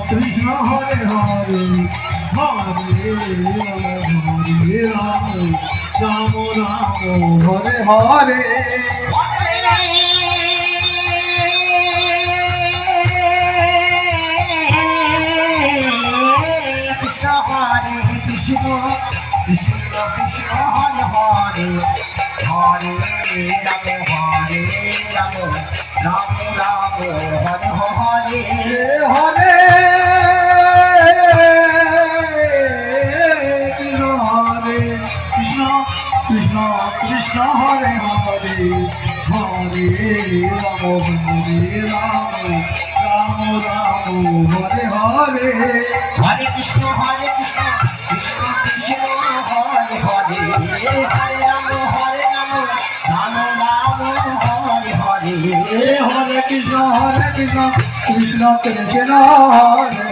Krishna Hare Hare Hare Ram Ram Ram Hare Hare Krishna Hare Krishna Krishna Krishna Hare Hare Hare Ram Ram Ram Hare Hare Hare Krishna Krishna Hare Hare Hare Ram Ram Ram Hare Hare Hare Krishna Krishna Krishna Hare Hare Hare Ram Ram Ram Hare Hare Hare Krishna Krishna Krishna Hare